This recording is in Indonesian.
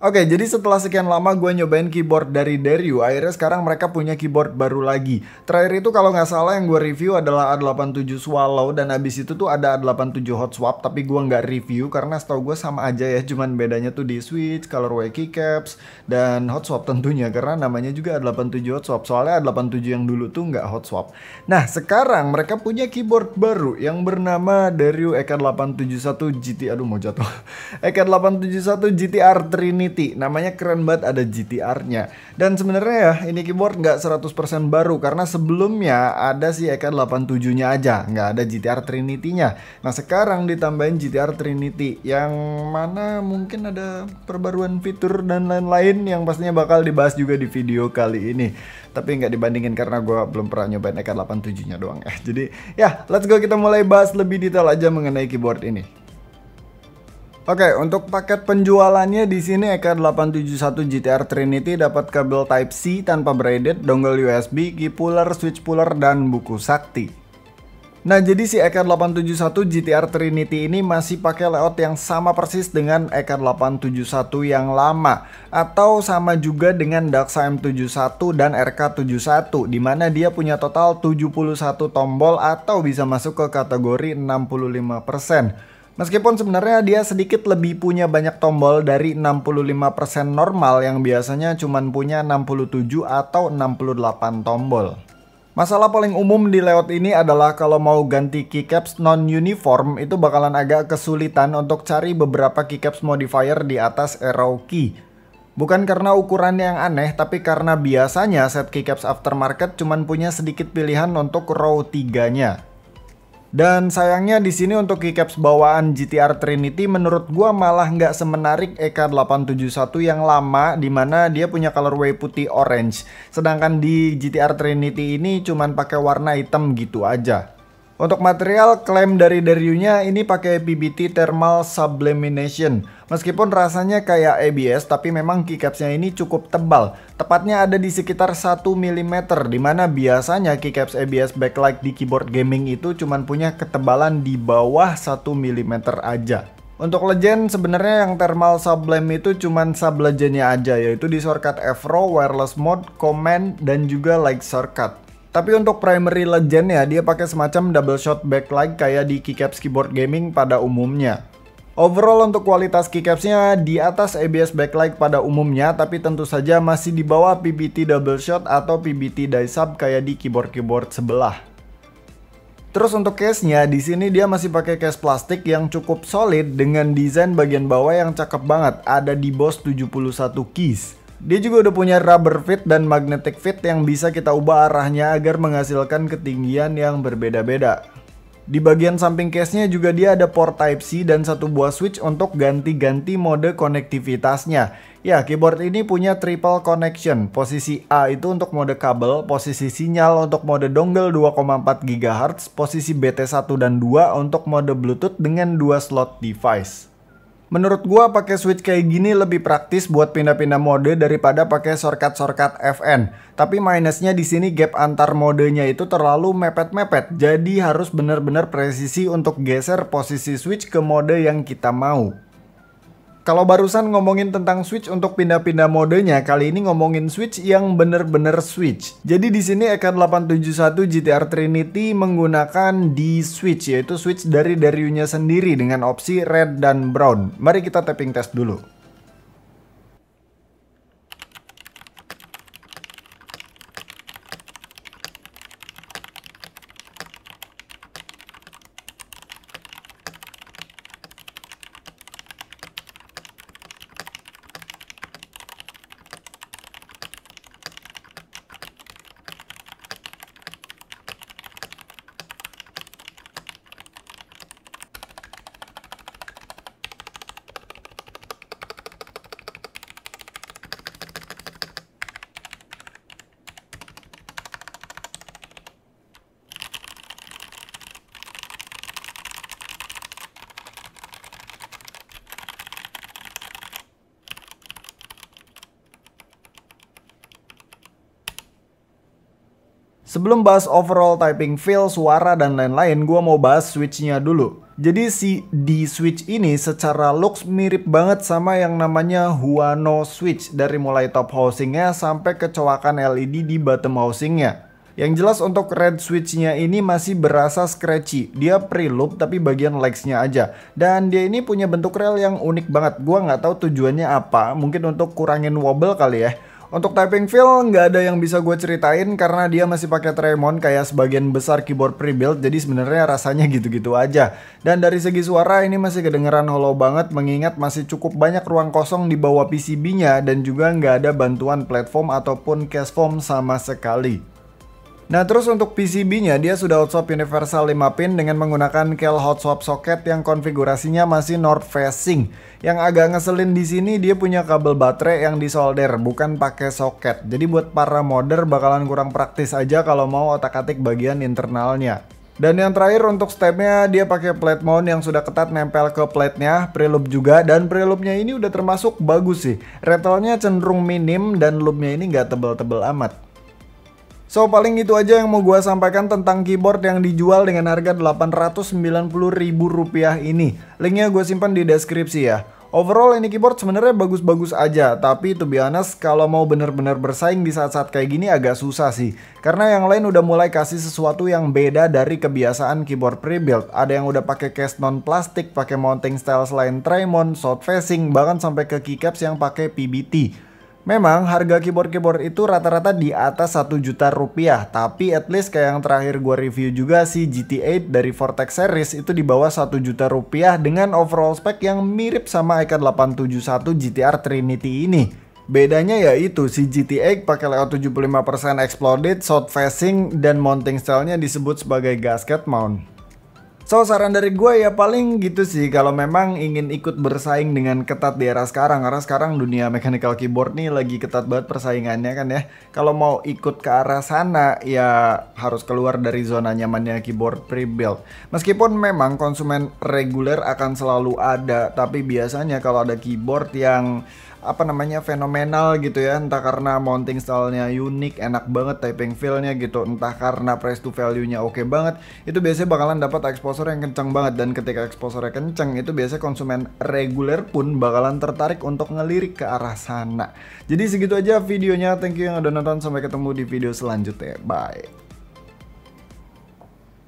Oke, jadi setelah sekian lama gue nyobain keyboard dari Deryu, akhirnya sekarang mereka punya keyboard baru lagi. Terakhir itu kalau nggak salah yang gue review adalah A87 Swallow, dan abis itu tuh ada A87 Hot Swap, tapi gue nggak review karena setahu gue sama aja ya, cuman bedanya tuh di switch, colorway keycaps, dan Hot Swap tentunya, karena namanya juga A87 Hot Swap, soalnya A87 yang dulu tuh nggak Hot Swap. Nah, sekarang mereka punya keyboard baru yang bernama Deryu EK871 GT, aduh mau jatuh, EK871 GTR Trinity. Namanya keren banget, ada GTR-nya. Dan sebenarnya ya, ini keyboard nggak 100% baru karena sebelumnya ada si EK87-nya aja, nggak ada GTR Trinity-nya. Nah, sekarang ditambahin GTR Trinity yang mana mungkin ada perbaruan fitur dan lain-lain yang pastinya bakal dibahas juga di video kali ini. Tapi nggak dibandingin karena gue belum pernah nyobain EK87-nya doang ya. Jadi ya, let's go, kita mulai bahas lebih detail aja mengenai keyboard ini. Oke, untuk paket penjualannya di sini EK871 GTR Trinity dapat kabel Type-C tanpa braided, dongle USB, key puller, switch puller, dan buku sakti. Nah, jadi si EK871 GTR Trinity ini masih pakai layout yang sama persis dengan EK871 yang lama, atau sama juga dengan Daxa M71 dan RK71, di mana dia punya total 71 tombol atau bisa masuk ke kategori 65%. Meskipun sebenarnya dia sedikit lebih punya banyak tombol dari 65% normal yang biasanya cuma punya 67 atau 68 tombol. Masalah paling umum di layout ini adalah kalau mau ganti keycaps non-uniform itu bakalan agak kesulitan untuk cari beberapa keycaps modifier di atas arrow key. Bukan karena ukurannya yang aneh, tapi karena biasanya set keycaps aftermarket cuma punya sedikit pilihan untuk row 3-nya. Dan sayangnya di sini untuk keycaps bawaan GTR Trinity menurut gua malah nggak semenarik EK871 yang lama, dimana dia punya colorway putih orange. Sedangkan di GTR Trinity ini cuman pakai warna hitam gitu aja. Untuk material, klaim dari Deryu-nya ini pakai PBT Thermal Sublimination. Meskipun rasanya kayak ABS, tapi memang keycapsnya ini cukup tebal. Tepatnya ada di sekitar 1 mm, dimana biasanya keycaps ABS backlight di keyboard gaming itu cuma punya ketebalan di bawah 1 mm aja. Untuk legend sebenarnya yang Thermal Sublime itu cuman sub-legendnya aja, yaitu di shortcut F-Row, wireless mode, command, dan juga like shortcut. Tapi untuk primary legend ya, dia pakai semacam double shot backlight kayak di keycaps keyboard gaming pada umumnya. Overall untuk kualitas keycapsnya di atas ABS backlight pada umumnya, tapi tentu saja masih di bawah PBT double shot atau PBT die sub kayak di keyboard-keyboard sebelah. Terus untuk case-nya, di sini dia masih pakai case plastik yang cukup solid dengan desain bagian bawah yang cakep banget, ada di Boss 71 keys. Dia juga udah punya rubber fit dan magnetic fit yang bisa kita ubah arahnya agar menghasilkan ketinggian yang berbeda-beda. Di bagian samping case-nya juga dia ada port Type-C dan satu buah switch untuk ganti-ganti mode konektivitasnya. Ya, keyboard ini punya triple connection. Posisi A itu untuk mode kabel, posisi sinyal untuk mode dongle 2,4 GHz, posisi BT1 dan 2 untuk mode Bluetooth dengan 2 slot device. Menurut gua pakai switch kayak gini lebih praktis buat pindah-pindah mode daripada pakai shortcut FN. Tapi minusnya di sini gap antar modenya itu terlalu mepet-mepet. Jadi harus benar-benar presisi untuk geser posisi switch ke mode yang kita mau. Kalau barusan ngomongin tentang switch untuk pindah-pindah modenya, kali ini ngomongin switch yang bener-bener switch. Jadi di sini EK871 GTR Trinity menggunakan D-switch, yaitu switch dari Deryu-nya sendiri dengan opsi red dan brown. Mari kita tapping test dulu. Sebelum bahas overall typing feel, suara, dan lain-lain, gua mau bahas switch-nya dulu. Jadi si D-Switch ini secara looks mirip banget sama yang namanya Huano Switch dari mulai top housingnya sampai ke coakan LED di bottom housingnya. Yang jelas untuk red switch-nya ini masih berasa scratchy. Dia pre-loop tapi bagian legs-nya aja. Dan dia ini punya bentuk rel yang unik banget. Gua nggak tahu tujuannya apa. Mungkin untuk kurangin wobble kali ya. Untuk typing feel nggak ada yang bisa gue ceritain karena dia masih pakai Tremon kayak sebagian besar keyboard pre-built, jadi sebenarnya rasanya gitu-gitu aja. Dan dari segi suara ini masih kedengeran hollow banget mengingat masih cukup banyak ruang kosong di bawah PCB-nya dan juga nggak ada bantuan platform ataupun case foam sama sekali. Nah terus untuk PCB-nya dia sudah hot swap universal 5 pin dengan menggunakan kel hot swap socket yang konfigurasinya masih north facing. Yang agak ngeselin di sini dia punya kabel baterai yang disolder bukan pakai soket. Jadi buat para modder bakalan kurang praktis aja kalau mau otak-atik bagian internalnya. Dan yang terakhir untuk stepnya dia pakai plate mount yang sudah ketat nempel ke plate-nya, preloop juga, dan preloopnya ini udah termasuk bagus sih. Rattle-nya cenderung minim dan loopnya ini nggak tebel-tebel amat. So paling itu aja yang mau gue sampaikan tentang keyboard yang dijual dengan harga Rp890.000 ini. Linknya gue simpan di deskripsi ya. Overall ini keyboard sebenarnya bagus-bagus aja, tapi to be honest kalau mau bener-bener bersaing di saat-saat kayak gini agak susah sih. Karena yang lain udah mulai kasih sesuatu yang beda dari kebiasaan keyboard pre-built. Ada yang udah pakai case non plastik, pakai mounting style selain Tremon, south facing, bahkan sampai ke keycaps yang pakai PBT. Memang harga keyboard-keyboard itu rata-rata di atas 1 juta rupiah, tapi at least kayak yang terakhir gue review juga si GT8 dari Vortex series itu di bawah 1 juta rupiah dengan overall spek yang mirip sama EK871 GTR Trinity ini. Bedanya yaitu si GT8 pakai layout 75% exploded, south facing, dan mounting stylenya disebut sebagai gasket mount. So saran dari gue ya paling gitu sih kalau memang ingin ikut bersaing dengan ketat di era sekarang. Karena sekarang dunia mechanical keyboard nih lagi ketat banget persaingannya kan ya. Kalau mau ikut ke arah sana ya harus keluar dari zona nyamannya keyboard pre-built. Meskipun memang konsumen reguler akan selalu ada, tapi biasanya kalau ada keyboard yang fenomenal gitu ya, entah karena mounting stylenya unik, enak banget typing feel-nya gitu, entah karena price to value-nya oke banget, itu biasanya bakalan dapat exposure yang kencang banget. Dan ketika exposure kencang itu biasanya konsumen reguler pun bakalan tertarik untuk ngelirik ke arah sana. Jadi segitu aja videonya, thank you yang udah nonton, sampai ketemu di video selanjutnya, bye.